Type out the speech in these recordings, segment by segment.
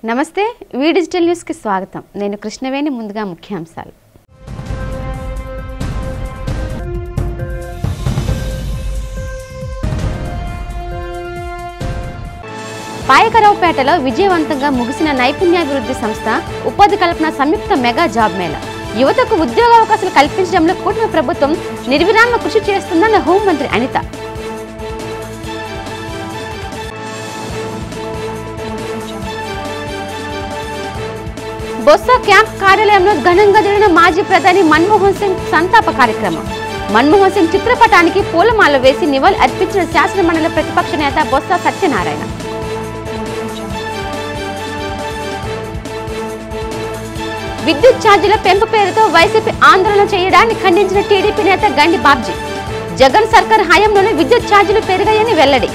నమస్తే వి digital news కి స్వాగతం. నేను కృష్ణవేణి. ముందుగా ముఖ్యాంశాలు. పాయకరావుపేటలో విజయవంతంగా ముగిసిన నైపుణ్యాభివృద్ధి సంస్థ ఉపాధి కల్పన సంయుక్త మెగా జాబ్ మేళా. యువతకు ఉద్యోగావకాశాలు కల్పించడంలో కూటమి ప్రభుత్వం నిర్విరామ కృషి చేస్తుందన్న హోంమంత్రి అనిత. బొత్స క్యాంప్ కార్యాలయంలో ఘనంగా జరిగిన మాజీ ప్రధాని మన్మోహన్ సింగ్ సంతాప కార్యక్రమం. మన్మోహన్ సింగ్ చిత్రపటానికి పూలమాల వేసి నివాళి అర్పించిన శాసనమండలి ప్రతిపక్ష నేత బొత్స సత్యనారాయణ. విద్యుత్ ఛార్జీల పెంపు పేరుతో వైసీపీ ఆందోళన చేయడాన్ని ఖండించిన టీడీపీ నేత గండి బాబ్జీ. జగన్ సర్కార్ హయాంలోనే విద్యుత్ ఛార్జీలు పెరిగాయని వెల్లడి.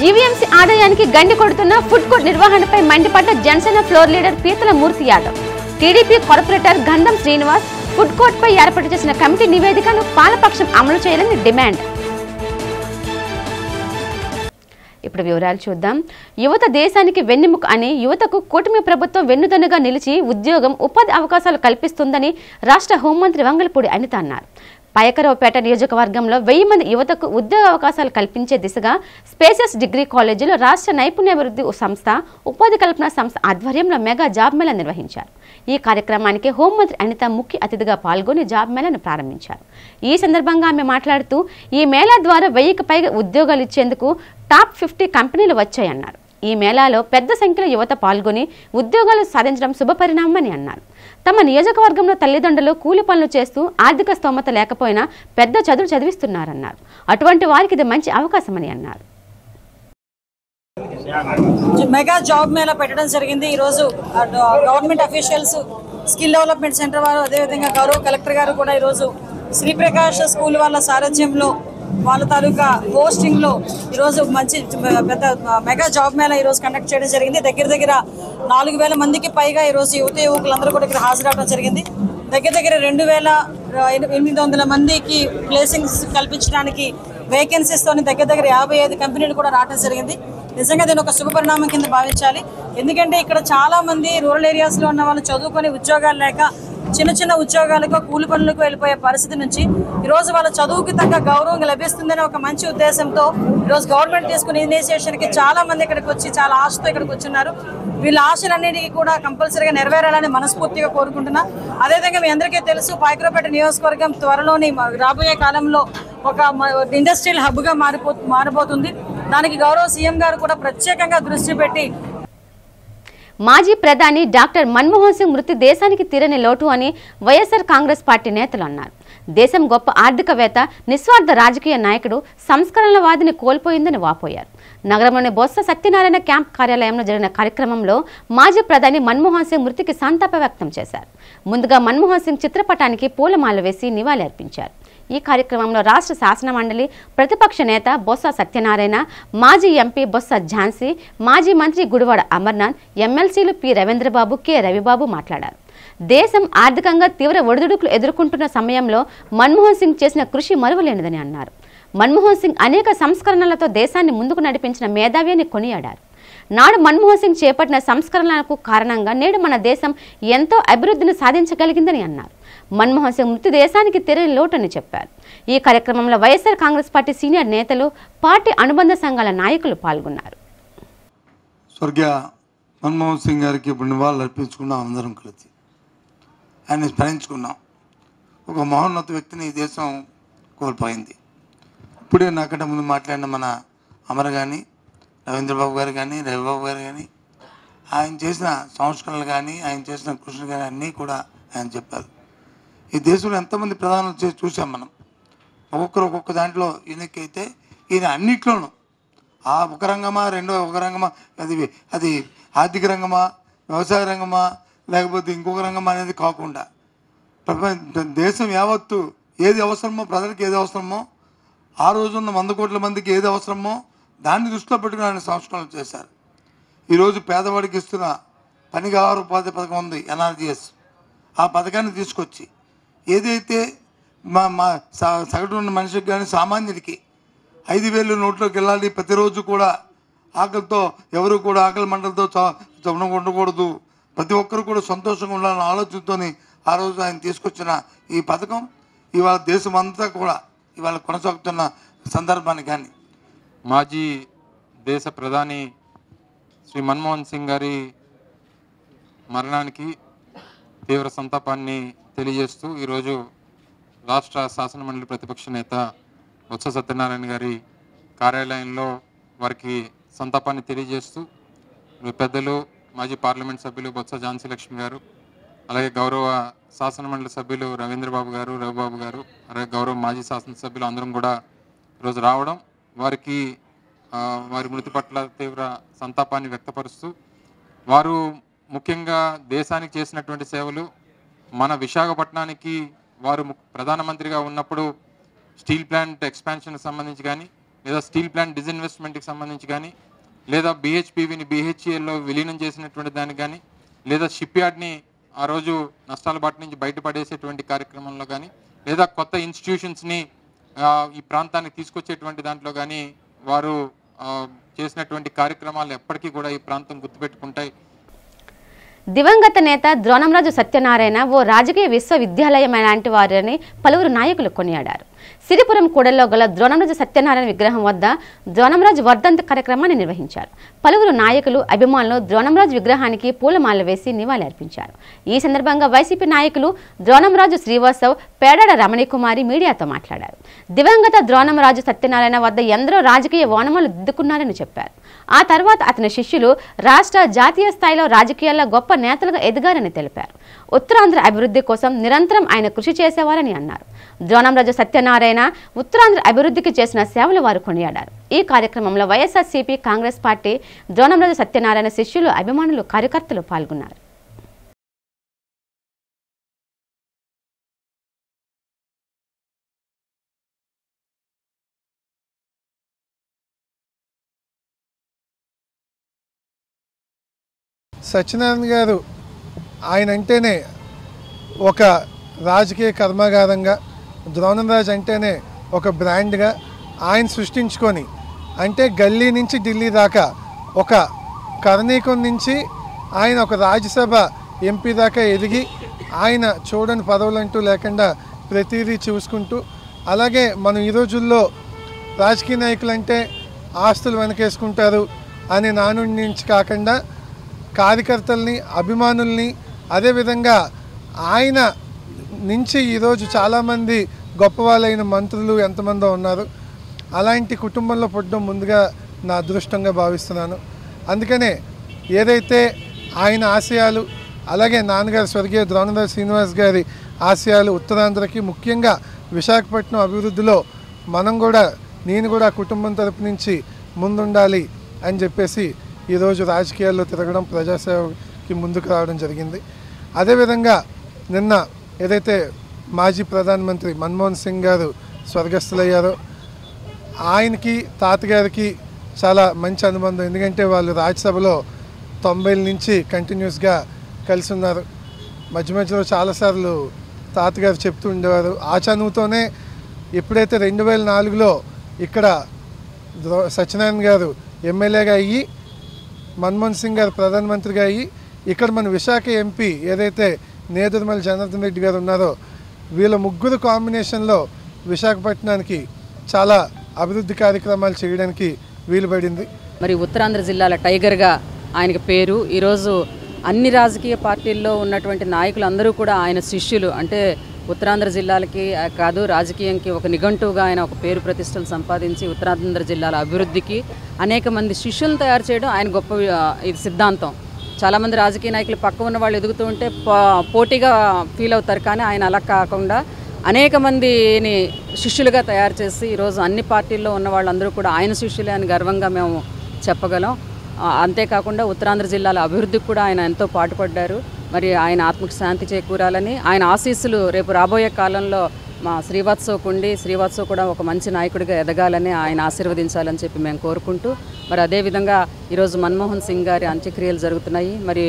జీవీఎంసీ ఆదాయానికి గండి కొడుతున్న ఫుడ్ కోర్ట్ నిర్వహణపై మండిపడ్డ జనసేన ఫ్లోర్ లీడర్ పీతల మూర్తి యాదవ్. టీడీపీ కార్పొరేటర్ గంధం శ్రీనివాస్ ఫుడ్ కోర్ట్ పై ఏర్పాటు చేసిన కమిటీ నివేదికను పాలపక్షం అమలు చేయాలని డిమాండ్. ఇప్పుడు వివరాలు చూద్దాం. యువత దేశానికి వెన్నెముక అని, యువతకు కూటమి ప్రభుత్వం వెన్నుదన్నుగా నిలిచి ఉద్యోగం ఉపాధి అవకాశాలు కల్పిస్తుందని రాష్ట్ర హోంమంత్రి వంగలపూడి అనిత అన్నారు. పాయకరావుపేట నియోజకవర్గంలో 1000 మంది యువతకు ఉద్యోగ అవకాశాలు కల్పించే దిశగా స్పేసెస్ డిగ్రీ కాలేజీలో రాష్ట్ర నైపుణ్యాభివృద్ధి సంస్థ ఉపాధి కల్పన సంస్థ ఆధ్వర్యంలో మెగా జాబ్ మేళా నిర్వహించారు. ఈ కార్యక్రమానికి హోంమంత్రి అనిత ముఖ్య అతిథిగా పాల్గొని జాబ్ మేళాను ప్రారంభించారు. ఈ సందర్భంగా ఆమె మాట్లాడుతూ ఈ మేళా ద్వారా 1000కి పైగా ఉద్యోగాలు ఇచ్చేందుకు టాప్ 50 కంపెనీలు వచ్చాయన్నారు. ఈ మేళాలో పెద్ద సంఖ్యలో యువత పాల్గొని ఉద్యోగాలు సాధించడం శుభపరిణామని అన్నారు. తమ నియోజకవర్గంలో తల్లిదండ్రులు కూలి పనులు చేస్తూ ఆర్థిక స్తోమత లేకపోయినా పెద్ద చదువు చదివిస్తున్నారన్నారు. అటువంటి వారికి ఇది మంచి అవకాశమని అన్నారు. మెగా జాబ్ మేళా పెట్టడం జరిగింది. ఈరోజు government officials, skill development centre వారు, అదేవిధంగా గౌరవ కలెక్టర్ గారు కూడా ఈరోజు శ్రీప్రకాష్ స్కూల్ వాళ్ళ సారథ్యంలో వాళ్ళ తాలూకా పోస్టింగ్ లో ఈరోజు మంచి పెద్ద మెగా జాబ్ మేళా ఈరోజు కండక్ట్ చేయడం జరిగింది. దగ్గర 4000 మందికి పైగా ఈరోజు యువకులందరూ కూడా ఇక్కడ హాజరవడం జరిగింది. దగ్గర 2800 మందికి ప్లేసింగ్స్ కల్పించడానికి వేకెన్సీస్ తోని దగ్గర 55 కంపెనీలు కూడా రావడం జరిగింది. నిజంగా దీని ఒక శుభపరిణామం కింద భావించాలి. ఎందుకంటే ఇక్కడ చాలా మంది రూరల్ ఏరియాస్ లో ఉన్న వాళ్ళు చదువుకొని ఉద్యోగాలు లేక చిన్న ఉద్యోగాలకు కూలి పనులకు వెళ్ళిపోయే పరిస్థితి నుంచి ఈరోజు వాళ్ళ చదువుకి తగ్గ గౌరవం లభిస్తుందనే ఒక మంచి ఉద్దేశంతో ఈరోజు గవర్నమెంట్ తీసుకున్న ఇనిషియేషన్కి చాలా మంది ఇక్కడికి వచ్చి చాలా ఆశతో ఇక్కడికి వచ్చిన్నారు. వీళ్ళ ఆశలన్నిటికీ కూడా కంపల్సరీగా నెరవేరాలని మనస్ఫూర్తిగా కోరుకుంటున్నా. అదేవిధంగా మీ అందరికీ తెలుసు, పాయకరావుపేట నియోజకవర్గం త్వరలోని రాబోయే కాలంలో ఒక ఇండస్ట్రియల్ హబ్గా మారబోతుంది. దానికి గౌరవ సీఎం గారు కూడా ప్రత్యేకంగా దృష్టి పెట్టి మాజీ ప్రధాని డాక్టర్ మన్మోహన్ సింగ్ మృతి దేశానికి తీరని లోటు అని వైఎస్ఆర్ కాంగ్రెస్ పార్టీ నేతలు అన్నారు. దేశం గొప్ప ఆర్థికవేత్త, నిస్వార్థ రాజకీయ నాయకుడు, సంస్కరణలవాదిని కోల్పోయిందని వాపోయారు. నగరంలోని బొత్స సత్యనారాయణ క్యాంప్ కార్యాలయంలో జరిగిన కార్యక్రమంలో మాజీ ప్రధాని మన్మోహన్ సింగ్ మృతికి సంతాప వ్యక్తం చేశారు. ముందుగా మన్మోహన్ సింగ్ చిత్రపటానికి పూలమాల వేసి నివాళి అర్పించారు. ఈ కార్యక్రమంలో రాష్ట్ర శాసనమండలి ప్రతిపక్ష నేత బొత్స సత్యనారాయణ, మాజీ ఎంపీ బొత్స ఝాన్సీ, మాజీ మంత్రి గుడివాడ అమర్నాథ్, ఎమ్మెల్సీలు పి రవీంద్రబాబు, కె రవిబాబు మాట్లాడారు. దేశం ఆర్థికంగా తీవ్ర ఒడిదుడుకులు ఎదుర్కొంటున్న సమయంలో మన్మోహన్ సింగ్ చేసిన కృషి మరువలేనిదని అన్నారు. మన్మోహన్ సింగ్ అనేక సంస్కరణలతో దేశాన్ని ముందుకు నడిపించిన మేధావి అని కొనియాడారు. నాడు మన్మోహన్ సింగ్ చేపట్టిన సంస్కరణలకు కారణంగా నేడు మన దేశం ఎంతో అభివృద్ధిని సాధించగలిగిందని అన్నారు. మన్మోహన్ సింగ్ మృతి దేశానికి తీరని లోటని చెప్పారు. ఈ కార్యక్రమంలో వైఎస్ఆర్ కాంగ్రెస్ పార్టీ సీనియర్ నేతలు, పార్టీ అనుబంధ సంఘాల నాయకులు పాల్గొన్నారు. స్వర్గీయ మన్మోహన్ సింగ్ గారికి ఇప్పుడు నివాళులు అర్పించుకున్నాం. అందరం కలిసి ఆయన స్మరించుకున్నాం. ఒక మహోన్నత వ్యక్తిని ఈ దేశం కోల్పోయింది. ఇప్పుడే నాకంటే ముందు మాట్లాడిన మన అమర్ కానీ, రవీంద్రబాబు గారు కానీ, రవిబాబు గారు కానీ ఆయన చేసిన సంస్కరణలు కానీ, ఆయన చేసిన కృషి కానీ అన్నీ కూడా ఆయన చెప్పారు. ఈ దేశంలో ఎంతమంది ప్రధానులు చేసి చూసాం మనం. ఒక్కొక్క దాంట్లో యూనిక్ అయితే ఈయన అన్నిట్లోనూ ఒక రంగమా, ఒక రంగమా, అది ఆర్థిక రంగమా, వ్యవసాయ రంగమా, లేకపోతే ఇంకొక రంగం అనేది కాకుండా దేశం యావత్తు ఏది అవసరమో, ప్రజలకు ఏది అవసరమో, ఆ రోజున్న 100 కోట్ల మందికి ఏది అవసరమో దాన్ని దృష్టిలో పెట్టుకుని ఆయన సంస్కరణలు చేశారు. ఈరోజు పేదవాడికి ఇస్తున్న పనికి ఆహార ఉపాధి పథకం ఉంది, ఎన్ఆర్జీఎస్. ఆ పథకాన్ని తీసుకొచ్చి ఏదైతే మా సగటు ఉన్న మనిషికి కానీ సామాన్యుడికి 5,000 నోట్లోకి వెళ్ళాలి. ప్రతిరోజు కూడా ఆకలితో ఎవరు కూడా ఆకలి మంటలతో ఉండకూడదు, ప్రతి ఒక్కరు కూడా సంతోషంగా ఉండాలన్న ఆలోచనతో ఆ రోజు ఆయన తీసుకొచ్చిన ఈ పథకం ఇవాళ దేశం అంతా కూడా ఇవాళ కొనసాగుతున్న సందర్భాన్ని కానీ మాజీ దేశ ప్రధాని శ్రీ మన్మోహన్ సింగ్ గారి మరణానికి తీవ్ర సంతాపాన్ని తెలియజేస్తూ ఈరోజు రాష్ట్ర శాసనమండలి ప్రతిపక్ష నేత బొత్స సత్యనారాయణ గారి కార్యాలయంలో వారికి సంతాపాన్ని తెలియజేస్తూ పెద్దలు మాజీ పార్లమెంట్ సభ్యులు బొత్స ఝాన్సీ లక్ష్మి గారు, అలాగే గౌరవ శాసనమండలి సభ్యులు రవీంద్రబాబు గారు, రవిబాబు గారు, అలాగే గౌరవ మాజీ శాసనసభ్యులు అందరం కూడా ఈరోజు రావడం, వారికి వారి మృతి పట్ల తీవ్ర సంతాపాన్ని వ్యక్తపరుస్తూ వారు ముఖ్యంగా దేశానికి చేసినటువంటి సేవలు మన విశాఖపట్నానికి వారు ప్రధానమంత్రిగా ఉన్నప్పుడు స్టీల్ ప్లాంట్ ఎక్స్పాన్షన్కి సంబంధించి కానీ లేదా స్టీల్ ప్లాంట్ డిస్ఇన్వెస్ట్మెంట్కి సంబంధించి కానీ లేదా BHPVని BHELలో విలీనం చేసినటువంటి దానికి కానీ లేదా షిప్ యార్డ్ని ఆ రోజు నష్టాల బాట నుంచి బయటపడేసేటువంటి కార్యక్రమంలో కానీ లేదా కొత్త ఇన్స్టిట్యూషన్స్ని ఈ ప్రాంతానికి తీసుకొచ్చేటువంటి దాంట్లో కానీ వారు చేసినటువంటి కార్యక్రమాలు ఎప్పటికీ కూడా ఈ ప్రాంతం గుర్తుపెట్టుకుంటాయి. దివంగత నేత ద్రోణంరాజు సత్యనారాయణ ఓ రాజకీయ విశ్వవిద్యాలయం లాంటి వారని పలువురు నాయకులు కొనియాడారు. సిరిపురం కూడల్లో గల ద్రోణంరాజు సత్యనారాయణ విగ్రహం వద్ద ద్రోణంరాజు వర్ధంతి కార్యక్రమాన్ని నిర్వహించారు. పలువురు నాయకులు, అభిమానులు ద్రోణంరాజు విగ్రహానికి పూలమాల వేసి నివాళి అర్పించారు. ఈ సందర్భంగా వైసీపీ నాయకులు ద్రోణంరాజు శ్రీవాస్తవ్, పేడాడ రమణీకుమారి మీడియాతో మాట్లాడారు. దివంగత ద్రోణంరాజు సత్యనారాయణ వద్ద ఎందరో రాజకీయ ఓనమాలు దిద్దుకున్నారని చెప్పారు. ఆ తర్వాత అతని శిష్యులు రాష్ట్ర, జాతీయ స్థాయిలో రాజకీయాల్లో గొప్ప నేతలుగా ఎదిగారని తెలిపారు. ఉత్తరాంధ్ర అభివృద్ధి కోసం నిరంతరం ఆయన కృషి చేసేవారని అన్నారు. ద్రోణంరాజు సత్యనారాయణ ఉత్తరాంధ్ర అభివృద్ధికి చేసిన సేవలు వారు కొనియాడారు. ఈ కార్యక్రమంలో వైఎస్ఆర్సీపీ, కాంగ్రెస్ పార్టీ, ద్రోణంరాజు సత్యనారాయణ శిష్యులు, అభిమానులు, కార్యకర్తలు పాల్గొన్నారు. సత్యనారాయణ గారు ఆయన అంటేనే ఒక రాజకీయ కర్మాగారంగా, ద్రోణంరాజు అంటేనే ఒక బ్రాండ్గా ఆయన సృష్టించుకొని, అంటే గల్లీ నుంచి ఢిల్లీ దాకా ఒక కర్ణీకం నుంచి ఆయన ఒక రాజ్యసభ ఎంపీ దాకా ఎదిగి ఆయన చూడని పదవులంటూ లేకుండా ప్రతిదీ చూసుకుంటూ, అలాగే మనం ఈ రోజుల్లో రాజకీయ నాయకులు అంటే ఆస్తులు వెనకేసుకుంటారు అనే నానుడి నుంచి కాకుండా కార్యకర్తల్ని, అభిమానుల్ని, అదేవిధంగా ఆయన నుంచి ఈరోజు చాలామంది గొప్ప వాళ్ళైన మంత్రులు ఎంతమందో ఉన్నారు. అలాంటి కుటుంబంలో పుట్టడం ముందుగా నా అదృష్టంగా భావిస్తున్నాను. అందుకనే ఏదైతే ఆయన ఆశయాలు, అలాగే నాన్నగారు స్వర్గీయ ద్రోణంరాజు శ్రీనివాస్ గారి ఆశయాలు ఉత్తరాంధ్రకి, ముఖ్యంగా విశాఖపట్నం అభివృద్ధిలో నేను కూడా కుటుంబం తరపు నుంచి ముందుండాలి అని చెప్పేసి ఈరోజు రాజకీయాల్లో తిరగడం, ప్రజాసేవకి ముందుకు రావడం జరిగింది. అదేవిధంగా నిన్న ఏదైతే మాజీ ప్రధానమంత్రి మన్మోహన్ సింగ్ గారు స్వర్గస్థులయ్యారో, ఆయనకి తాతగారికి చాలా మంచి అనుబంధం. ఎందుకంటే వాళ్ళు రాజ్యసభలో 90ల నుంచి కంటిన్యూస్గా కలిసి ఉన్నారు. మధ్య మధ్యలో చాలాసార్లు తాతగారు చెప్తూ ఉండేవారు. ఆ చనువుతోనే ఎప్పుడైతే 2004లో ఇక్కడ సత్యనారాయణ గారు ఎమ్మెల్యేగా అయ్యి, మన్మోహన్ సింగ్ గారు ప్రధానమంత్రిగా అయ్యి, ఇక్కడ మన విశాఖ ఎంపీ ఏదైతే నేదురుమల జనార్దన్ రెడ్డి గారు ఉన్నారో, వీళ్ళ ముగ్గురు కాంబినేషన్లో విశాఖపట్నానికి చాలా అభివృద్ధి కార్యక్రమాలు చేయడానికి వీలు పడింది. మరి ఉత్తరాంధ్ర జిల్లాల టైగర్గా ఆయనకి పేరు. ఈరోజు అన్ని రాజకీయ పార్టీల్లో ఉన్నటువంటి నాయకులు అందరూ కూడా ఆయన శిష్యులు. అంటే ఉత్తరాంధ్ర జిల్లాలకి కాదు, రాజకీయంకి ఒక నిఘంటువుగా ఆయన ఒక పేరు ప్రతిష్టలు సంపాదించి ఉత్తరాంధ్ర జిల్లాల అభివృద్ధికి అనేక మంది శిష్యులను తయారు చేయడం ఆయన గొప్ప ఇది సిద్ధాంతం. చాలామంది రాజకీయ నాయకులు పక్క ఉన్న వాళ్ళు ఎదుగుతూ ఉంటే పోటీగా ఫీల్ అవుతారు. కానీ ఆయన అలా కాకుండా అనేక మందిని శిష్యులుగా తయారు చేసి ఈరోజు అన్ని పార్టీల్లో ఉన్న వాళ్ళందరూ కూడా ఆయన శిష్యులే అని గర్వంగా మేము చెప్పగలం. అంతేకాకుండా ఉత్తరాంధ్ర జిల్లాల అభివృద్ధికి కూడా ఆయన ఎంతో పాటుపడ్డారు. మరి ఆయన ఆత్మకు శాంతి చేకూరాలని, ఆయన ఆశీస్సులు రేపు రాబోయే కాలంలో మా శ్రీవాత్సవ్కు ఉండి, శ్రీవాత్సవ్ కూడా ఒక మంచి నాయకుడిగా ఎదగాలని ఆయన ఆశీర్వదించాలని చెప్పి మేము కోరుకుంటూ, మరి అదేవిధంగా ఈరోజు మన్మోహన్ సింగ్ గారి అంత్యక్రియలు జరుగుతున్నాయి. మరి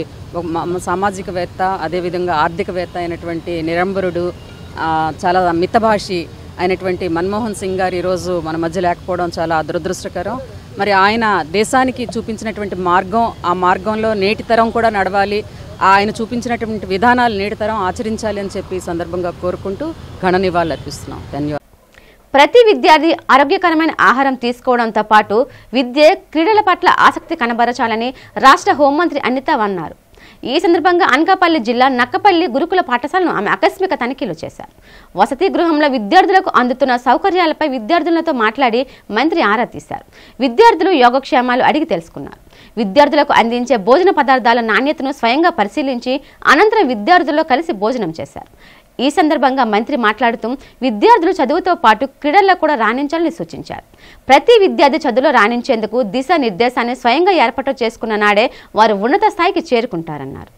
సామాజికవేత్త, అదేవిధంగా ఆర్థికవేత్త అయినటువంటి నిరంబరుడు చాలా మితభాషి అయినటువంటి మన్మోహన్ సింగ్ గారు ఈరోజు మన మధ్య లేకపోవడం చాలా దురదృష్టకరం. మరి ఆయన దేశానికి చూపించినటువంటి మార్గం, ఆ మార్గంలో నేటి తరం కూడా నడవాలి, ఆయన చూపించినటువంటి విధానాలు నేటి తరం ఆచరించాలి అని చెప్పి ఈ సందర్భంగా కోరుకుంటూ ఘన నివాళులు అర్పిస్తున్నాం. ధన్యవాదాలు. ప్రతి విద్యార్థి ఆరోగ్యకరమైన ఆహారం తీసుకోవడంతో పాటు విద్య, క్రీడల పట్ల ఆసక్తి కనబరచాలని రాష్ట్ర హోంమంత్రి అనిత అన్నారు. ఈ సందర్భంగా అనకాపల్లి జిల్లా నక్కపల్లి గురుకుల పాఠశాలను ఆమె ఆకస్మిక తనిఖీలు చేశారు. వసతి గృహంలో విద్యార్థులకు అందుతున్న సౌకర్యాలపై విద్యార్థులతో మాట్లాడి మంత్రి ఆరా తీశారు. విద్యార్థులు యోగక్షేమాలు అడిగి తెలుసుకున్నారు. విద్యార్థులకు అందించే భోజన పదార్థాల నాణ్యతను స్వయంగా పరిశీలించి అనంతరం విద్యార్థుల్లో కలిసి భోజనం చేశారు. ఈ సందర్భంగా మంత్రి మాట్లాడుతూ విద్యార్థులు చదువుతో పాటు క్రీడల్లో కూడా రాణించాలని సూచించారు. ప్రతి విద్యార్థి చదువులో రాణించేందుకు దిశానిర్దేశాన్ని స్వయంగా ఏర్పాటు చేసుకున్న నాడే వారు ఉన్నత స్థాయికి చేరుకుంటారన్నారు.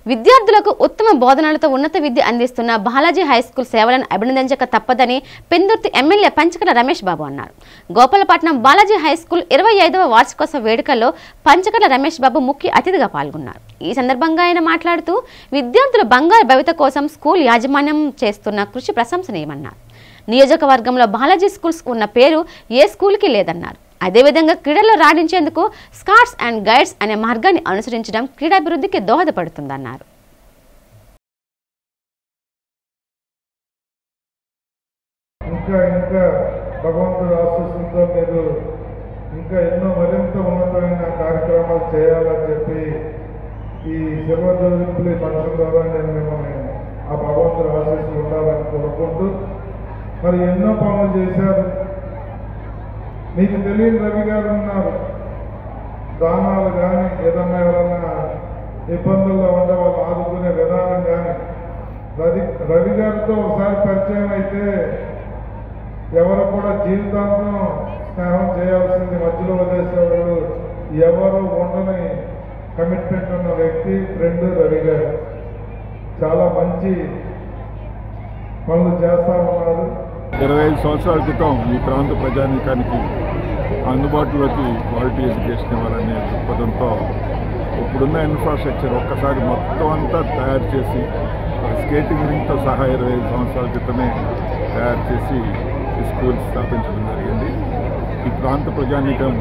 విద్యార్థులకు ఉత్తమ బోధనలతో ఉన్నత విద్య అందిస్తున్న బాలాజీ హైస్కూల్ సేవలను అభినందించక తప్పదని పెందుర్తి ఎమ్మెల్యే పంచకట్ల రమేష్ బాబు అన్నారు. గోపాలపట్నం బాలాజీ హైస్కూల్ 25వ వార్షికోత్సవ వేడుకల్లో పంచకట్ల రమేష్ బాబు ముఖ్య అతిథిగా పాల్గొన్నారు. ఈ సందర్భంగా ఆయన మాట్లాడుతూ విద్యార్థుల బంగారు భవిత కోసం స్కూల్ యాజమాన్యం చేస్తున్న కృషి ప్రశంసనీయమన్నారు. నియోజకవర్గంలో బాలాజీ స్కూల్స్ ఉన్న పేరు ఏ స్కూల్కి లేదన్నారు. అదేవిధంగా క్రీడల్లో రాణించేందుకు స్కాట్స్ అండ్ గైడ్స్ అనే మార్గాన్ని అనుసరించడం క్రీడాభివృద్ధికి దోహదపడుతుందన్నారు. ఇంకా భగవంతుడి ఆశీస్సులతో మీరు ఇంకా ఎన్నో మరింత ఉన్నతమైన కార్యక్రమాలు చేయాలని చెప్పి ఈ సిల్వర్ జూబ్లీ ఫంక్షన్ ద్వారా నేను మిమ్మల్ని ఆ భగవంతుడి ఆశీస్సులు ఉండాలని కోరుకుంటూ, మరి ఎన్నో పనులు చేశారు. మీకు తెలియని రవి గారు ఉన్నారు. దానాలు కానీ ఏదన్నా ఎవరన్నా ఇబ్బందుల్లో ఉండే వాళ్ళు ఆదుకునే విధానం కానీ రవి గారితో ఒకసారి పరిచయం అయితే ఎవరు కూడా జీవితాంతం స్నేహం చేయాల్సింది మధ్యలో వదిలేసేవాళ్ళు ఎవరు ఉండని కమిట్మెంట్ ఉన్న వ్యక్తి ఫ్రెండ్ రవి గారు. చాలా మంచి పనులు చేస్తా ఉన్నారు. 25 సంవత్సరాల క్రితం ఈ ప్రాంత ప్రజానీకానికి అందుబాటులోకి క్వాలిటీ ఎడ్యుకేషన్ ఇవ్వాలనే దృక్పథంతో ఇప్పుడున్న ఇన్ఫ్రాస్ట్రక్చర్ ఒక్కసారి మొత్తం అంతా తయారు చేసి స్కేటింగ్ రింగ్తో సహా 25 సంవత్సరాల క్రితమే తయారు చేసి ఈ స్కూల్ స్థాపించడం జరిగింది. ఈ ప్రాంత ప్రజానీకం,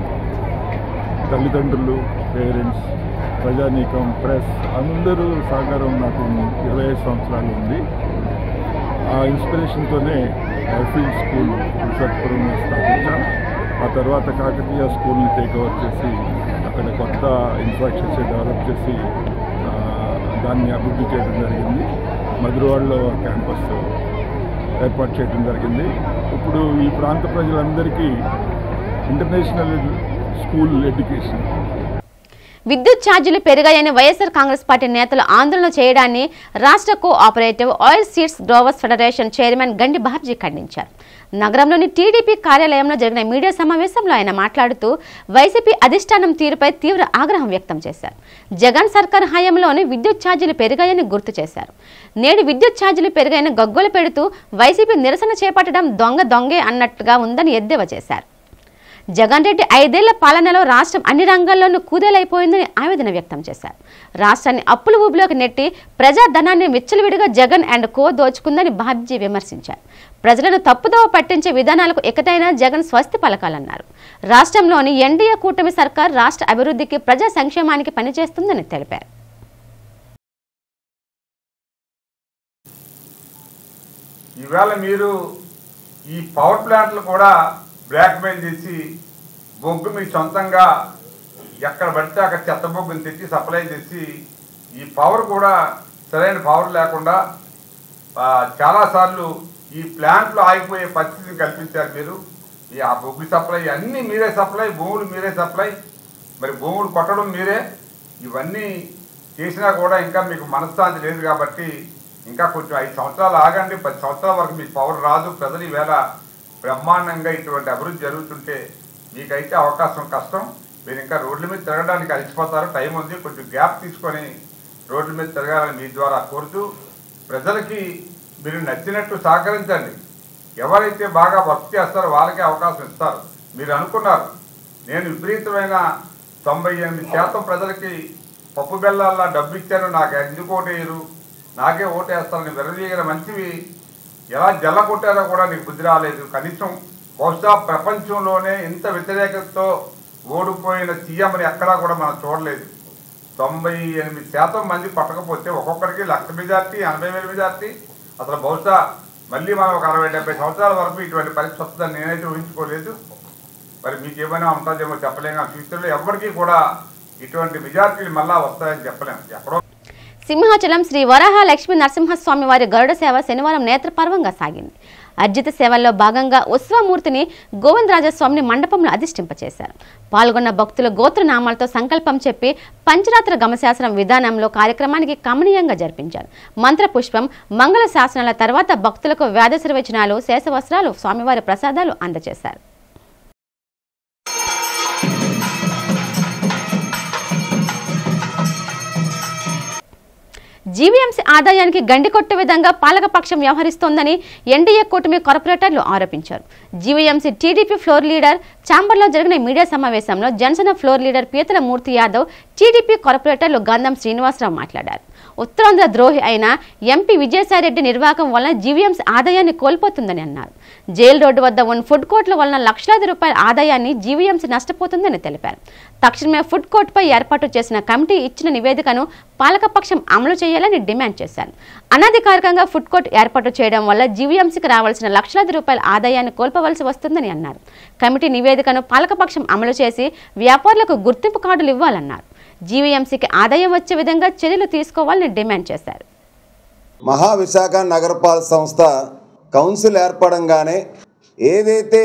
తల్లిదండ్రులు, పేరెంట్స్, ప్రజానీకం, ప్రెస్ అందరూ సహకారం నాకు 25 సంవత్సరాలు ఉంది. ఆ ఇన్స్పిరేషన్తోనే ఐఫీల్డ్ స్కూల్ విశాఖపురంలో స్థాపించాం. ఆ తర్వాత కాకతీయ స్కూల్ని టేక్ ఓవర్ చేసి అక్కడ కొత్త ఇన్ఫ్రాస్ట్రక్చర్ డెవలప్ చేసి దాన్ని అభివృద్ధి చేయడం జరిగింది. మధురవాడలో క్యాంపస్ ఏర్పాటు చేయడం జరిగింది. ఇప్పుడు ఈ ప్రాంత ప్రజలందరికీ ఇంటర్నేషనల్ స్కూల్ ఎడ్యుకేషన్. విద్యుత్ ఛార్జీలు పెరిగాయని వైఎస్ఆర్ కాంగ్రెస్ పార్టీ నేతలు ఆందోళన చేయడాన్ని రాష్ట్ర cooperative oil seeds growers federation chairman గండి బాబ్జీ ఖండించారు. నగరంలోని టీడీపీ కార్యాలయంలో జరిగిన మీడియా సమావేశంలో ఆయన మాట్లాడుతూ వైసీపీ అధిష్టానం తీరుపై తీవ్ర ఆగ్రహం వ్యక్తం చేశారు. జగన్ సర్కార్ హయాంలోనే విద్యుత్ ఛార్జీలు పెరిగాయని గుర్తు చేశారు. నేడు విద్యుత్ ఛార్జీలు పెరిగాయని గగ్గోలు పెడుతూ వైసీపీ నిరసన చేపట్టడం దొంగే అన్నట్టుగా ఉందని ఎద్దేవా చేశారు. జగన్ రెడ్డి 5 ఏళ్ల పాలనలో రాష్ట్రం అన్ని రంగాల్లోనూ కూదేలైపోయిందని ఆవేదన వ్యక్తం చేశారు. రాష్ట్రాన్ని అప్పుల ఊబిలోకి నెట్టి ప్రజాధనాన్ని విచ్చలవిడిగా జగన్ అండ్ కో దోచుకుందని బాబ్జీ విమర్శించారు. ప్రజలను తప్పుదోవ పట్టించే విధానాలకు ఎకటైనా జగన్ స్వస్తి పలకాలన్నారు. రాష్ట్రంలోని ఎన్డీఏ కూటమి సర్కార్ రాష్ట్ర అభివృద్ధికి, ప్రజా సంక్షేమానికి పనిచేస్తుందని తెలిపారు. ఇవాళ మీరు ఈ పవర్ ప్లాంట్లు కూడా బ్లాక్మెయిల్ చేసి బొగ్గు మీ సొంతంగా ఎక్కడ పడితే అక్కడ చెత్త బొగ్గుని తెచ్చి సప్లై చేసి ఈ పవర్ కూడా సరైన పవర్ లేకుండా చాలాసార్లు ఈ ప్లాంట్లు ఆగిపోయే పరిస్థితిని కల్పించారు మీరు. ఈ ఆ బొగ్గు సప్లై అన్నీ మీరే సప్లై, భూములు మీరే సప్లై, మరి భూములు కొట్టడం మీరే. ఇవన్నీ చేసినా కూడా ఇంకా మీకు మనశ్శాంతి లేదు కాబట్టి ఇంకా కొంచెం 5 సంవత్సరాలు ఆగండి. 10 సంవత్సరాల వరకు మీకు పవర్ రాదు. ప్రజలు ఈవేళ బ్రహ్మాండంగా ఇటువంటి అభివృద్ధి జరుగుతుంటే మీకైతే అవకాశం కష్టం. మీరు ఇంకా రోడ్ల మీద తిరగడానికి అలసిపోతారు. టైం ఉంది, కొంచెం గ్యాప్ తీసుకొని రోడ్ల మీద తిరగాలని మీ ద్వారా కోరుతూ ప్రజలకి మీరు నచ్చినట్టు సహకరించండి. ఎవరైతే బాగా వర్క్ చేస్తారో వాళ్ళకే అవకాశం ఇస్తారు. మీరు అనుకున్నారు నేను విపరీతమైన 98% ప్రజలకి పప్పు బెల్లాల్లో డబ్బు ఇచ్చాను, నాకు ఎందుకు ఓటేయరు, నాకే ఓటేస్తారని విరవీగిన మంచివి ఎలా జల్ల కొట్టారో కూడా నీకు బుద్ధి రాలేదు. కనీసం బహుశా ప్రపంచంలోనే ఇంత వ్యతిరేకతతో ఓడిపోయిన సీఎంని ఎక్కడా కూడా మనం చూడలేదు. 98% మంది పట్టకపోతే ఒక్కొక్కరికి 1,00,000 మెజార్టీ, 80,000 మెజార్టీ. అసలు బహుశా మళ్ళీ మనం ఒక 60-70 సంవత్సరాల వరకు ఇటువంటి పరిస్థితి వస్తుందని నేనైతే ఊహించుకోలేదు. మరి మీకు ఏమైనా ఉంటుందేమో చెప్పలేము. ఫ్యూచర్లో ఎవరికి కూడా ఇటువంటి మెజార్టీలు మళ్ళా వస్తాయని చెప్పలేము. ఎక్కడో సింహాచలం శ్రీ వరాహ లక్ష్మీ నరసింహస్వామి వారి గరుడ సేవ శనివారం నేత్రపర్వంగా సాగింది. అర్జిత సేవల్లో భాగంగా ఉత్సవమూర్తిని గోవిందరాజస్వామిని మండపంలో అధిష్ఠింపచేశారు. పాల్గొన్న భక్తులు గోత్రనామాలతో సంకల్పం చెప్పి పంచరాత్ర గమశాసనం విధానంలో కార్యక్రమానికి కమనీయంగా జరిపించారు. మంత్రపుష్పం, మంగళ శాసనాల తర్వాత భక్తులకు వేదశిర్వచనాలు, శేషవస్త్రాలు, స్వామివారి ప్రసాదాలు అందజేశారు. జీవీఎంసీ ఆదాయానికి గండి కొట్టే విధంగా పాలకపక్షం వ్యవహరిస్తోందని ఎన్డీఏ కూటమి కార్పొరేటర్లు ఆరోపించారు. జీవీఎంసీ టీడీపీ ఫ్లోర్ లీడర్ ఛాంబర్లో జరిగిన మీడియా సమావేశంలో జనసేన ఫ్లోర్ లీడర్ పీతల మూర్తి యాదవ్, టీడీపీ కార్పొరేటర్లు గంధం శ్రీనివాసరావు మాట్లాడారు. ఉత్తరాంధ్ర ద్రోహి అయిన ఎంపీ విజయసాయిరెడ్డి నిర్వాహకం వలన జీవీఎంసీ ఆదాయాన్ని కోల్పోతుందని అన్నారు. జైలు రోడ్డు వద్ద ఉన్న ఫుడ్ కోర్టుల వలన లక్షలాది రూపాయల ఆదాయాన్ని జీవీఎంసీ నష్టపోతుందని తెలిపారు. తక్షణమే ఫుడ్ కోర్టుపై ఏర్పాటు చేసిన కమిటీ ఇచ్చిన నివేదికను పాలకపక్షం అమలు చేయాలని డిమాండ్ చేశారు. అనధికారికంగా ఫుడ్ కోర్టు ఏర్పాటు చేయడం వల్ల జీవీఎంసీకి రావాల్సిన లక్షలాది రూపాయల ఆదాయాన్ని కోల్పోవలసి వస్తుందని అన్నారు. కమిటీ నివేదికను పాలకపక్షం అమలు చేసి వ్యాపారులకు గుర్తింపు కార్డులు ఇవ్వాలన్నారు. జీవీఎంసీకి ఆదాయం వచ్చే విధంగా చర్యలు తీసుకోవాలని డిమాండ్ చేశారు. మహావిశాఖ నగరపాలక సంస్థ కౌన్సిల్ ఏర్పడంగానే ఏదైతే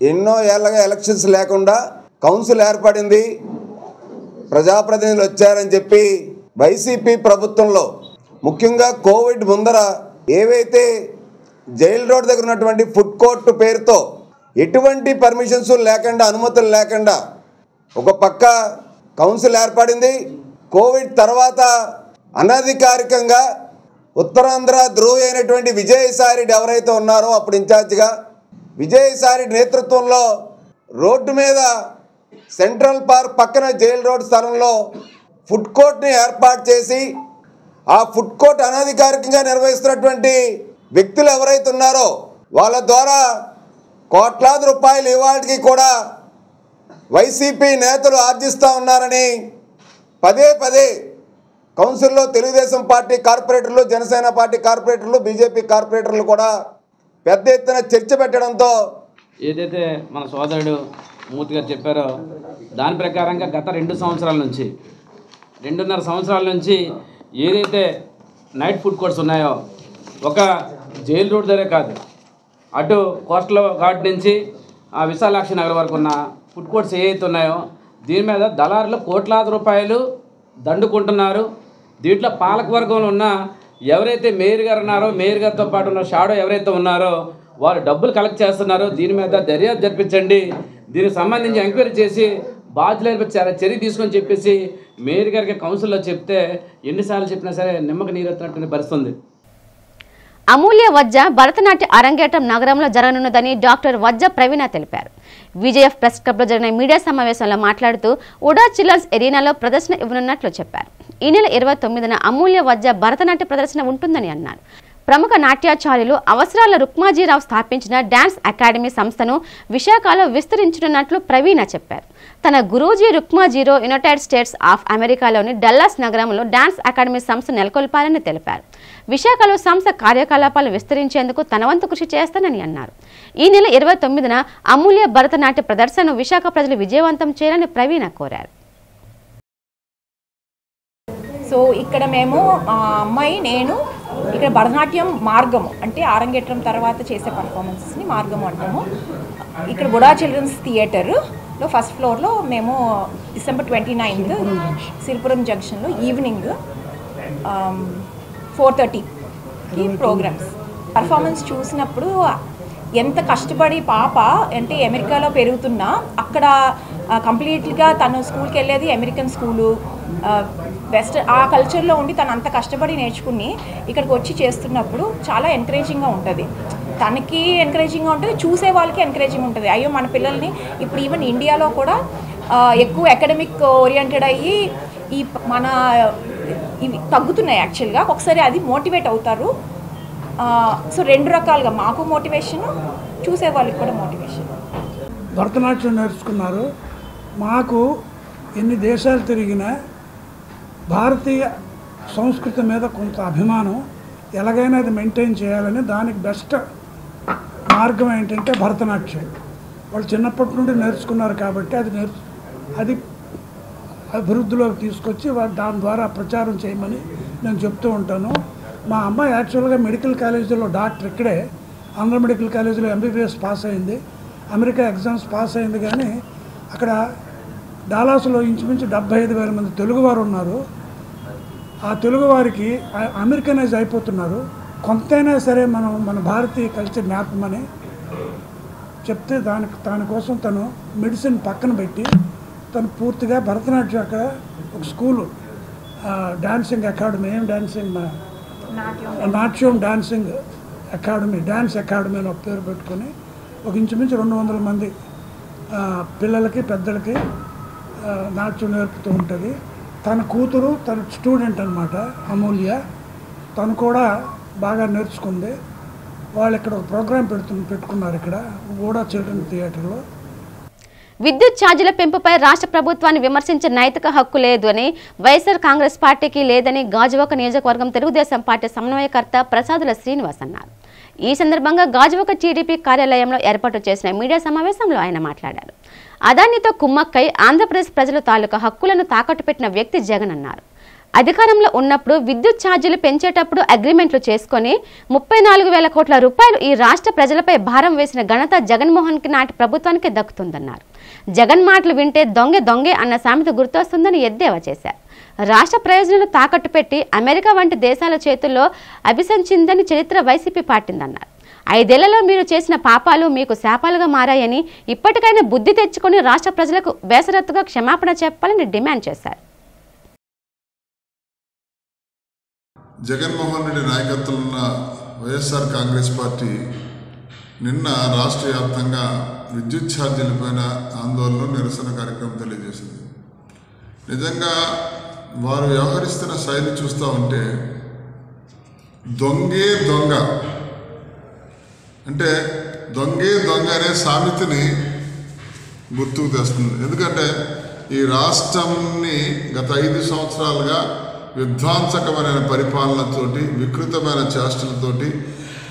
ఎన్నో ఏళ్ళగా ఎలక్షన్స్ లేకుండా కౌన్సిల్ ఏర్పడింది, ప్రజాప్రతినిధులు వచ్చారని చెప్పి వైసీపీ ప్రభుత్వంలో ముఖ్యంగా కోవిడ్ ముందర ఏవైతే జైల్ రోడ్ దగ్గర ఉన్నటువంటి ఫుడ్ కోర్టు పేరుతో ఎటువంటి పర్మిషన్స్ లేకుండా, అనుమతులు లేకుండా ఒక పక్క కౌన్సిల్ ఏర్పడింది. కోవిడ్ తర్వాత అనధికారికంగా ఉత్తరాంధ్ర ద్రోహి అయినటువంటి విజయసాయిరెడ్డి ఎవరైతే ఉన్నారో అప్పుడు ఇన్ఛార్జిగా విజయసాయిరెడ్డి నేతృత్వంలో రోడ్డు మీద సెంట్రల్ పార్క్ పక్కన జైల్ రోడ్ స్థలంలో ఫుడ్ కోర్ట్ని ఏర్పాటు చేసి ఆ ఫుడ్ కోర్ట్ అనధికారికంగా నిర్వహిస్తున్నటువంటి వ్యక్తులు ఎవరైతే ఉన్నారో వాళ్ళ ద్వారా కోట్లాది రూపాయలు ఇవాళకి కూడా వైసీపీ నేతలు ఆర్జిస్తూ ఉన్నారని పదే పదే కౌన్సిల్లో తెలుగుదేశం పార్టీ కార్పొరేటర్లు, జనసేన పార్టీ కార్పొరేటర్లు, బీజేపీ కార్పొరేటర్లు కూడా పెద్ద ఎత్తున చర్చ పెట్టడంతో ఏదైతే మన సోదరుడు మూర్తి గారు చెప్పారో దాని ప్రకారంగా గత 2 సంవత్సరాల నుంచి 2.5 సంవత్సరాల నుంచి ఏదైతే నైట్ ఫుడ్ కోర్ట్స్ ఉన్నాయో ఒక జైల్ రోడ్ దగ్గరే కాదు, అటు కోస్టల్ ఘాట్ నుంచి విశాలాక్షి నగర్ వరకు ఉన్న ఫుడ్ కోర్ట్స్ ఏవైతే ఉన్నాయో దీని మీద దళారులు కోట్లాది రూపాయలు దండుకుంటున్నారు. దీంట్లో పాలకవర్గంలో ఉన్న ఎవరైతే మేయర్ గారు ఉన్నారో, మేయర్ గారితో పాటు ఉన్న షాడో ఎవరైతే ఉన్నారో వారు డబ్బులు కలెక్ట్ చేస్తున్నారో దీని మీద దర్యాప్తు జరిపించండి, దీనికి సంబంధించి ఎంక్వైరీ చేసి బాధ్యులైన చర్య తీసుకొని చెప్పేసి మేయర్ గారికి కౌన్సిల్లో చెప్తే ఎన్నిసార్లు చెప్పినా సరే నిమ్మక నీరెత్తినటువంటి పరిస్థితుంది. అమూల్య వజ్జ భరతనాట్య అరంగేట్రం నగరంలో జరగనున్నదని డాక్టర్ వజ్జ ప్రవీణ తెలిపారు. విజయఫ్ ప్రెస్ క్లబ్లో జరిగిన మీడియా సమావేశంలో మాట్లాడుతూ ఉడా చిల్డ్రన్స్ ఎరీనాలో ప్రదర్శన ఇవ్వనున్నట్లు చెప్పారు. ఈ నెల 29న అమూల్య వజ్జ భరతనాట్య ప్రదర్శన ఉంటుందని అన్నారు. ప్రముఖ నాట్యాచార్యులు అవసరాల రుక్మాజీరావు స్థాపించిన డాన్స్ అకాడమీ సంస్థను విశాఖలో విస్తరించనున్నట్లు ప్రవీణ చెప్పారు. తన గురూజీ రుక్మాజీరో యునైటెడ్ స్టేట్స్ ఆఫ్ అమెరికాలోని డల్లాస్ నగరంలో డాన్స్ అకాడమీ సంస్థ నెలకొల్పాలని తెలిపారు. విశాఖలో సంస్థ కార్యకలాపాలు విస్తరించేందుకు తన వంతు కృషి చేస్తానని అన్నారు. ఈ నెల 29న అమూల్య భరతనాట్య ప్రదర్శనను విశాఖ ప్రజలు విజయవంతం చేయాలని ప్రవీణ కోరారు. సో ఇక్కడ మేము అమ్మాయి నేను ఇక్కడ భరతనాట్యం మార్గము అంటే ఆరంగేట్రం తర్వాత చేసే పర్ఫార్మెన్స్ని మార్గము అంటాము. ఇక్కడ గుడా చిల్డ్రన్స్ థియేటర్లో ఫస్ట్ ఫ్లోర్లో మేము December 29th సిరిపురం జంక్షన్లో ఈవినింగ్ 4:30కి ప్రోగ్రామ్స్ పర్ఫార్మెన్స్ చూసినప్పుడు ఎంత కష్టపడి పాప అంటే అమెరికాలో పెరుగుతున్నా అక్కడ కంప్లీట్గా తను స్కూల్కి వెళ్ళేది అమెరికన్ స్కూలు వెస్టర్న్ ఆ కల్చర్లో ఉండి తను అంత కష్టపడి నేర్చుకుని ఇక్కడికి వచ్చి చేస్తున్నప్పుడు చాలా ఎంకరేజింగ్గా ఉంటుంది. తనకి ఎంకరేజింగ్గా ఉంటుంది, చూసే వాళ్ళకి ఎంకరేజింగ్ ఉంటుంది. అయ్యో మన పిల్లల్ని ఇప్పుడు ఈవెన్ ఇండియాలో కూడా ఎక్కువ అకాడమిక్ ఓరియంటెడ్ అయ్యి ఈ మన ఇవి తగ్గుతున్నాయి యాక్చువల్గా. ఒకసారి అది మోటివేట్ అవుతారు. సో 2 రకాలుగా మాకు మోటివేషన్, చూసే వాళ్ళకి కూడా మోటివేషన్. భరతనాట్యం నేర్చుకున్నారు. మాకు ఎన్ని దేశాలు తిరిగినా భారతీయ సంస్కృతి మీద కొంత అభిమానం, ఎలాగైనా అది మెయింటైన్ చేయాలని. దానికి బెస్ట్ మార్గం ఏంటంటే భరతనాట్యం. వాళ్ళు చిన్నప్పటి నుండి నేర్చుకున్నారు కాబట్టి అది అభివృద్ధిలోకి తీసుకొచ్చి దాని ద్వారా ప్రచారం చేయమని నేను చెప్తూ ఉంటాను. మా అమ్మాయి యాక్చువల్గా మెడికల్ కాలేజీలో డాక్టర్, ఇక్కడే ఆంధ్ర మెడికల్ కాలేజీలో ఎంబీబీఎస్ పాస్ అయింది, అమెరికా ఎగ్జామ్స్ పాస్ అయింది. కానీ అక్కడ డాలాస్లో ఇంచుమించు 75,000 మంది తెలుగువారు ఉన్నారు. ఆ తెలుగువారికి అమెరికనైజ్ అయిపోతున్నారు. కొంతైనా సరే మన భారతీయ కల్చర్ జ్ఞాపకమని చెప్తే దానికోసం తను మెడిసిన్ పక్కన పెట్టి తను పూర్తిగా భరతనాట్యం అక్కడ ఒక స్కూలు, డాన్సింగ్ అకాడమీ, ఏం డాన్సింగ్, నాట్యం డాన్సింగ్ అకాడమీ, డ్యాన్స్ అకాడమీ అని ఒక పేరు పెట్టుకొని ఒక ఇంచుమించు 200 మంది పిల్లలకి పెద్దలకి నాట్యం నేర్పుతూ ఉంటుంది. తన కూతురు, తన స్టూడెంట్ అన్నమాట అమూల్య, తను కూడా బాగా నేర్చుకుంది. వాళ్ళు ఇక్కడ ఒక ప్రోగ్రాం పెట్టుకున్నారు ఇక్కడ గూడా చిల్డ్రన్ థియేటర్లో. విద్యుత్ ఛార్జీల పెంపుపై రాష్ట్ర ప్రభుత్వాన్ని విమర్శించే నైతిక హక్కు లేదు అని వైఎస్ఆర్ కాంగ్రెస్ పార్టీకి లేదని గాజువాక నియోజకవర్గం తెలుగుదేశం పార్టీ సమన్వయకర్త ప్రసాదుల శ్రీనివాస్ అన్నారు. ఈ సందర్భంగా గాజువాక టీడీపీ కార్యాలయంలో ఏర్పాటు చేసిన మీడియా సమావేశంలో ఆయన మాట్లాడారు. అదానితో కుమ్మక్కై ఆంధ్రప్రదేశ్ ప్రజల తాలూకా హక్కులను తాకట్టు పెట్టిన వ్యక్తి జగన్ అన్నారు. అధికారంలో ఉన్నప్పుడు విద్యుత్ ఛార్జీలు పెంచేటప్పుడు అగ్రిమెంట్లు చేసుకుని 34,000 కోట్ల రూపాయలు ఈ రాష్ట్ర ప్రజలపై భారం వేసిన ఘనత జగన్మోహన్కి నాటి ప్రభుత్వానికి దక్కుతుందన్నారు. జగన్ మాటలు వింటే దొంగే అన్న సామెత గుర్తొస్తుందని ఎద్దేవా చేశారు. రాష్ట్ర ప్రయోజనాలు తాకట్టు పెట్టి అమెరికా వంటి దేశాల చేతుల్లో అభిసంచిందని చరిత్ర వైసీపీ పాటిందన్నారు. 5 ఏళ్లలో మీరు చేసిన పాపాలు మీకు శాపాలుగా మారాయని, ఇప్పటికైనా బుద్ధి తెచ్చుకొని రాష్ట్ర ప్రజలకు బేసరత్తుగా క్షమాపణ చెప్పాలని డిమాండ్ చేశారు. జగన్మోహన్ రెడ్డి నాయకత్వంలో ఉన్న వైఎస్ఆర్ కాంగ్రెస్ పార్టీ నిన్న రాష్ట్ర వ్యాప్తంగా విద్యుత్ ఛార్జీలపైన ఆందోళన, నిరసన కార్యక్రమం తెలియజేసింది. నిజంగా వారు వ్యవహరిస్తున్న శైలి చూస్తూ ఉంటే దొంగే దొంగ అంటే దొంగే దొంగ అనే సామెతని గుర్తుకు తెస్తుంది. ఎందుకంటే ఈ రాష్ట్రాన్ని గత 5 సంవత్సరాలుగా విధ్వంసకమైన పరిపాలనతోటి, వికృతమైన చేష్టలతోటి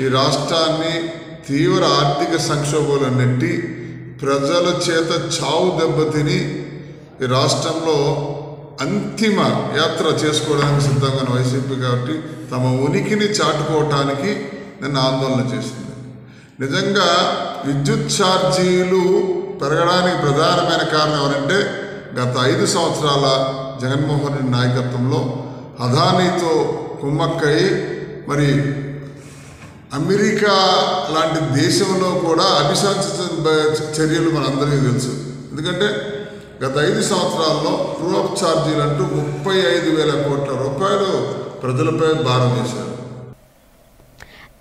ఈ రాష్ట్రాన్ని తీవ్ర ఆర్థిక సంక్షోభంలో నెట్టి ప్రజల చేత చావు దెబ్బతిని ఈ రాష్ట్రంలో అంతిమ యాత్ర చేసుకోవడానికి సిద్ధంగా వైసీపీ కాబట్టి తమ ఉనికిని చాటుకోవటానికి నిన్న ఆందోళన చేసింది. నిజంగా విద్యుత్ ఛార్జీలు పెరగడానికి ప్రధానమైన కారణం ఎవరంటే గత 5 సంవత్సరాల జగన్మోహన్ రెడ్డి నాయకత్వంలో అదానీతో కుమ్మక్కై మరి అమెరికా లాంటి దేశంలో కూడా అభిశంసన చర్యలు మనందరికీ తెలుసు. ఎందుకంటే గత 5 సంవత్సరాల్లో ట్రూ అప్ ఛార్జీలు అంటూ 35,000 కోట్ల రూపాయలు ప్రజలపై భారం వేశారు.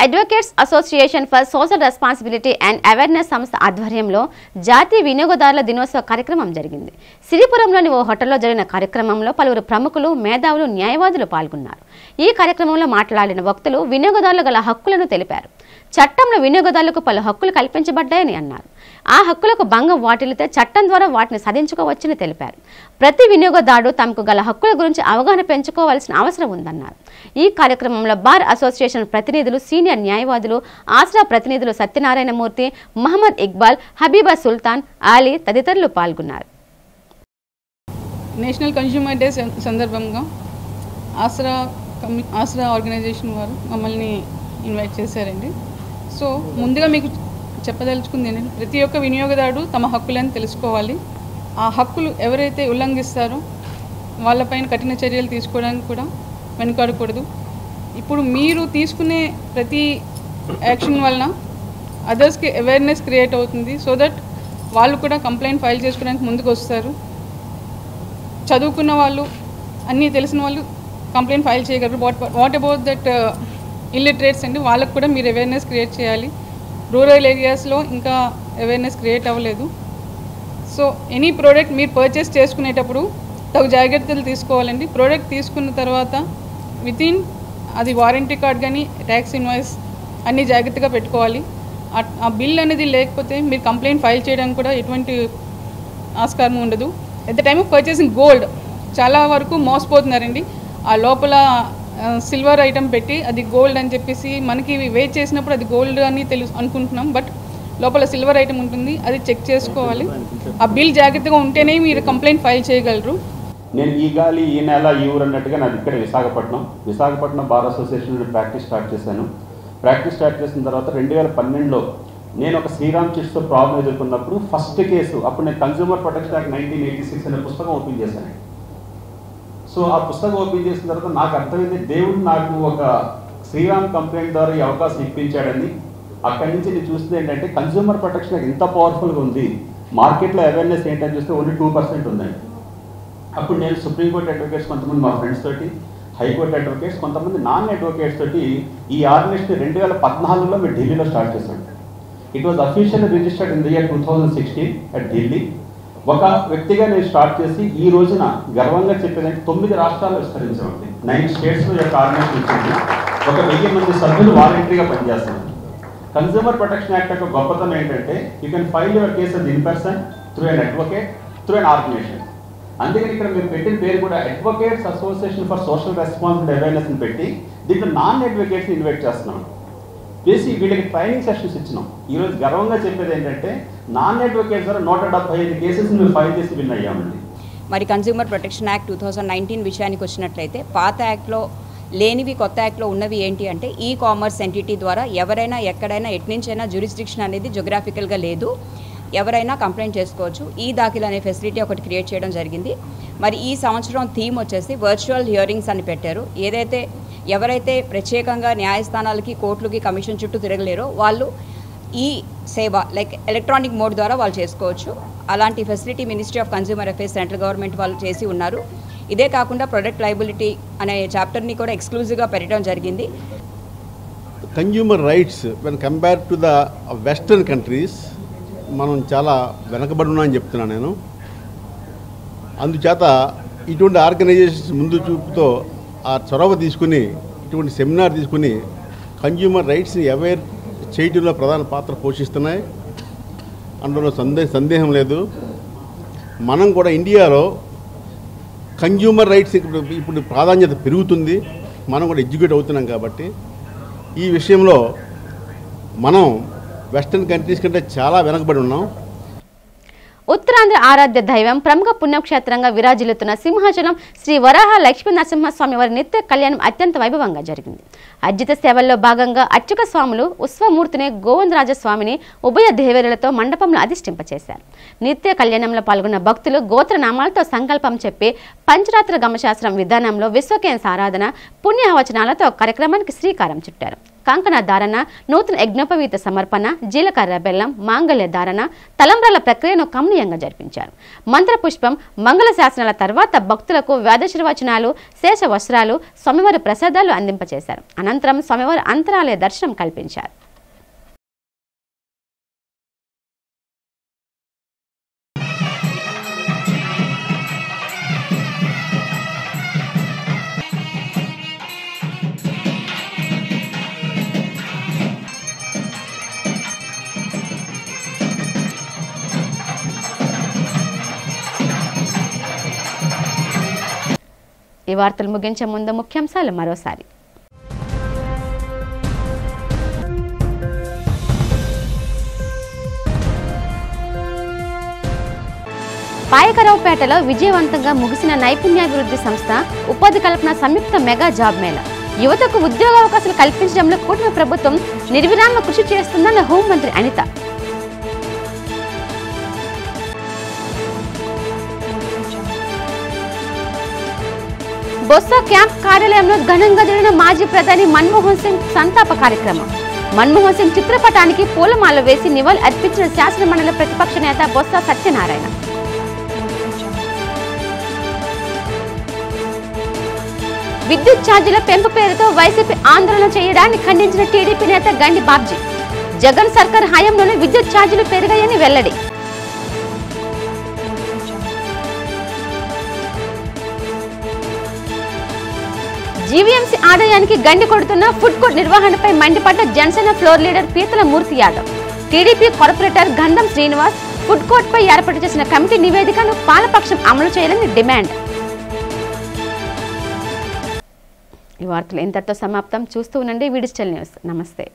Advocates association for social responsibility and awareness సంస్థ ఆధ్వర్యంలో జాతీయ వినియోగదారుల దినోత్సవ కార్యక్రమం జరిగింది. సిరిపురంలోని ఓ హోటల్లో జరిగిన కార్యక్రమంలో పలువురు ప్రముఖులు, మేధావులు, న్యాయవాదులు పాల్గొన్నారు. ఈ కార్యక్రమంలో మాట్లాడిన వక్తలు వినియోగదారులు గల హక్కులను తెలిపారు. చట్టంలో వినియోగదారులకు పలు హక్కులు కల్పించబడ్డాయని అన్నారు. ఆ హక్కులకు భంగం వాటిల్లితే చట్టం ద్వారా వాటిని సాధించుకోవచ్చని తెలిపారు. ప్రతి వినియోగదారుడు తమకు గల హక్కుల గురించి అవగాహన పెంచుకోవాల్సిన అవసరం ఉందన్నారు. ఈ కార్యక్రమంలో బార్ అసోసియేషన్ ప్రతినిధులు, సీనియర్ న్యాయవాదులు, ఆసరా ప్రతినిధులు సత్యనారాయణమూర్తి, మహమ్మద్ ఇక్బాల్, హబీబా సుల్తాన్, ఆలీ తదితరులు పాల్గొన్నారు. నేషనల్ కన్స్యూమర్ డే సందర్భంగా ఆసరా ఆర్గనైజేషన్ వారు మమ్మల్ని ఇన్వైట్ చేశారండి. సో ముందుగా మీకు చెప్పదలుచుకుంది ఏంటంటే ప్రతి ఒక్క వినియోగదారుడు తమ హక్కులను తెలుసుకోవాలి. ఆ హక్కులు ఎవరైతే ఉల్లంఘిస్తారో వాళ్ళపైన కఠిన చర్యలు తీసుకోవడానికి కూడా వెనుకాడకూడదు. ఇప్పుడు మీరు తీసుకునే ప్రతి యాక్షన్ వలన అదర్స్కి అవేర్నెస్ క్రియేట్ అవుతుంది. సో దట్ వాళ్ళు కూడా కంప్లైంట్ ఫైల్ చేసుకోవడానికి ముందుకు వస్తారు. చదువుకున్న వాళ్ళు, అన్నీ తెలిసిన వాళ్ళు కంప్లైంట్ ఫైల్ చేయగలరు. వాట్ అబౌట్ దట్ ఇల్లిటరేట్స్ అండి, వాళ్ళకు కూడా మీరు అవేర్నెస్ క్రియేట్ చేయాలి. రూరల్ ఏరియాస్లో ఇంకా అవేర్నెస్ క్రియేట్ అవ్వలేదు. సో ఎనీ ప్రోడక్ట్ మీరు పర్చేస్ చేసుకునేటప్పుడు తగు జాగ్రత్తలు తీసుకోవాలండి. ప్రోడక్ట్ తీసుకున్న తర్వాత వితిన్ అది వారంటీ కార్డ్ కానీ ట్యాక్స్ ఇన్వాయిస్ అన్నీ జాగ్రత్తగా పెట్టుకోవాలి. ఆ బిల్ అనేది లేకపోతే మీరు కంప్లైంట్ ఫైల్ చేయడానికి కూడా ఎటువంటి ఆస్కారం ఉండదు. At the time of purchasing gold చాలా వరకు మోసపోతున్నారండి. ఆ లోపల సిల్వర్ ఐటమ్ పెట్టి అది గోల్డ్ అని చెప్పేసి మనకి వెయిట్ చేసినప్పుడు అది గోల్డ్ అని అనుకుంటున్నాం, బట్ లోపల సిల్వర్ ఐటమ్ ఉంటుంది, అది చెక్ చేసుకోవాలి. ఆ బిల్ జాగ్రత్తగా ఉంటేనే మీరు కంప్లైంట్ ఫైల్ చేయగలరు. నేను ఈ గాలి ఈ నెల ఈ ఊరు అన్నట్టుగా నాది ఇక్కడ Visakhapatnam bar association practice start చేశాను. ప్రాక్టీస్ స్టార్ట్ చేసిన తర్వాత 2012లో నేను ఒక శ్రీరామ్ చిట్స్తో ప్రాబ్లం ఎదుర్కొన్నప్పుడు ఫస్ట్ కేసు అప్పుడు నేను కన్జ్యూమర్ ప్రొటెక్షన్ యాక్ట్ 1986 అనే పుస్తకం ఓపెన్ చేశాను. సో ఆ పుస్తకం ఓపెన్ చేసిన తర్వాత నాకు అర్థమైంది దేవుడు నాకు ఒక శ్రీరామ్ కంప్లైంట్ ద్వారా ఈ అవకాశం ఇప్పించాడని. అక్కడి నుంచి నేను చూస్తే ఏంటంటే కన్జ్యూమర్ ప్రొటెక్షన్ ఎంత పవర్ఫుల్గా ఉంది, మార్కెట్లో అవేర్నెస్ ఏంటని చూస్తే ఓన్లీ 2% ఉందండి. అప్పుడు నేను సుప్రీంకోర్టు అడ్వకేట్స్ కొంతమంది మా ఫ్రెండ్స్ తోటి, హైకోర్టు అడ్వకేట్స్ కొంతమంది నాన్ అడ్వకేట్స్ తోటి ఈ ఆర్గనైజేషన్ 2014లో మేము ఢిల్లీలో స్టార్ట్ చేశాం. It was officially registered in the year 2016 at Delhi. ఒక వ్యక్తిగా నేను స్టార్ట్ చేసి ఈ రోజున గర్వంగా చెప్పేదంటే 9 రాష్ట్రాల్లో విస్తరించామండి. 9 స్టేట్స్లో యొక్క ఆర్గనైజేషన్ వచ్చింది. ఒక 1000 మంది సభ్యులు వాలంటరీగా పనిచేస్తున్నారు. కన్జ్యూమర్ ప్రొటెక్షన్ యాక్ట్ యొక్క గొప్పతనం ఏంటంటే you can file your case in person, through an advocate, through an organisation. అందుకని ఇక్కడ మీరు పెట్టిన పేరు కూడా advocates association for social responsibility awareness అని పెట్టి దీంట్లో నాన్ అడ్వకేట్స్ని ఇన్వైట్ చేస్తున్నాం. చేసి వీళ్ళకి ట్రైనింగ్ సెషన్స్ ఇచ్చినాం. ఈరోజు గర్వంగా చెప్పేది ఏంటంటే నాన్ అడ్వకేట్స్ ద్వారా 175 కేసెస్ మేము ఫైల్ చేసి విన్ అయ్యామండి. మరి కన్జ్యూమర్ ప్రొటెక్షన్ యాక్ట్ 2019 విషయానికి వచ్చినట్లయితే పాత యాక్ట్లో లేనివి కొత్త యాక్ట్లో ఉన్నవి ఏంటి అంటే ఈ కామర్స్ ఎంటిటీ ద్వారా ఎవరైనా ఎక్కడైనా ఎట్నుంచైనా జ్యూరిస్డిక్షన్ అనేది జోగ్రాఫికల్గా లేదు, ఎవరైనా కంప్లైంట్ చేసుకోవచ్చు. ఈ దాఖిల్ అనే ఫెసిలిటీ ఒకటి క్రియేట్ చేయడం జరిగింది. మరి ఈ సంవత్సరం థీమ్ వచ్చేసి వర్చువల్ హియరింగ్స్ అని పెట్టారు. ఎవరైతే ప్రత్యేకంగా న్యాయస్థానాలకి కోర్టులకి కమిషన్ చుట్టూ తిరగలేరో వాళ్ళు ఈ సేవ లైక్ ఎలక్ట్రానిక్ మోడ్ ద్వారా వాళ్ళు చేసుకోవచ్చు. అలాంటి facility ministry of consumer affairs central government వాళ్ళు చేసి ఉన్నారు. ఇదే కాకుండా ప్రొడక్ట్ లయబిలిటీ అనే చాప్టర్ని కూడా ఎక్స్క్లూజివ్గా పెట్టడం జరిగింది. Consumer rights when compare to the western countries మనం చాలా వెనకబడి ఉన్నామని చెప్తున్నాను నేను. అందుచేత ఇటువంటి ఆర్గనైజేషన్స్ ముందు చూపుతో ఆ చొరవ తీసుకుని ఇటువంటి సెమినార్ తీసుకుని కన్జ్యూమర్ రైట్స్ని అవేర్ చేయడంలో ప్రధాన పాత్ర పోషిస్తున్నాయి. అందులో సందేహం లేదు. మనం కూడా ఇండియాలో కన్జ్యూమర్ రైట్స్ ఇప్పుడు ప్రాధాన్యత పెరుగుతుంది. మనం కూడా ఎడ్యుకేట్ అవుతున్నాం కాబట్టి ఈ విషయంలో మనం వెస్టర్న్ కంట్రీస్ కంటే చాలా వెనకబడి ఉన్నాం. ఉత్తరాంధ్ర ఆరాధ్య దైవం ప్రముఖ పుణ్యక్షేత్రంగా విరాజిల్లుతున్న సింహాచలం శ్రీ వరాహ లక్ష్మీ నరసింహస్వామి వారి నిత్య కళ్యాణం అత్యంత వైభవంగా జరిగింది. అర్జిత సేవల్లో భాగంగా అర్చక స్వాములు ఉత్సవమూర్తిని గోవిందరాజస్వామిని ఉభయ దేవేరులతో మండపంలో అధిష్ఠింపచేశారు. నిత్య కళ్యాణంలో పాల్గొన్న భక్తులు గోత్రనామాలతో సంకల్పం చెప్పి పంచరాత్ర గమశాస్త్రం విధానంలో విశ్వకేశ ఆరాధన పుణ్యవచనాలతో కార్యక్రమానికి శ్రీకారం చుట్టారు. కంకణ ధారణ, నూతన యజ్ఞోపవీత సమర్పణ, జీలకర్ర బెల్లం, మాంగళ్య ధారణ, తలంబ్రాల ప్రక్రియను కమనీయంగా జరిపించారు. మంత్రపుష్పం, మంగళ శాసనాల తర్వాత భక్తులకు వేదాశీర్వచనాలు, శేష వస్త్రాలు, స్వామివారి ప్రసాదాలు అందింపచేశారు. అనంతరం స్వామివారి అంతరాలయ దర్శనం కల్పించారు. ఈ వార్తలు ముగించే ముందు ముఖ్యాంశాలు మరోసారి. పాయకరావుపేటలో విజయవంతంగా ముగిసిన నైపుణ్యాభివృద్ధి సంస్థ ఉపాధి కల్పన సంయుక్త మెగా జాబ్ మేళా. యువతకు ఉద్యోగావకాశాలు కల్పించడంలో కూటమి ప్రభుత్వం నిర్విరామ కృషి చేస్తుందన్న హోంమంత్రి అనిత. బొత్స క్యాంప్ కార్యాలయంలో ఘనంగా జరిగిన మాజీ ప్రధాని మన్మోహన్ సింగ్ సంతాప కార్యక్రమం. మన్మోహన్ సింగ్ చిత్రపటానికి పూలమాల వేసి నివాళులు అర్పించిన శాసనమండలి ప్రతిపక్ష నేత బొత్స సత్యనారాయణ. విద్యుత్ ఛార్జీల పెంపు పేరుతో వైసీపీ ఆందోళన చేయడాన్ని ఖండించిన టీడీపీ నేత గండి బాబ్జీ. జగన్ సర్కార్ హయాంలోనే విద్యుత్ ఛార్జీలు పెరిగాయని వెల్లడి. జీవీఎంసీ ఆదాయానికి గండి కొడుతున్న ఫుడ్ కోర్ట్ నిర్వహణపై మండిపడ్డ జనసేన ఫ్లోర్ లీడర్ పీతల మూర్తి యాదవ్. టీడీపీ కార్పొరేటర్ గంధం శ్రీనివాస్ ఫుడ్ కోర్ట్పై ఏర్పాటు చేసిన కమిటీ నివేదికను పాలపక్షం అమలు చేయాలని డిమాండ్. ఈ వార్తలు ఇంతటితో సమాప్తం. చూస్తూ ఉండండి డిజిటల్ న్యూస్. నమస్తే.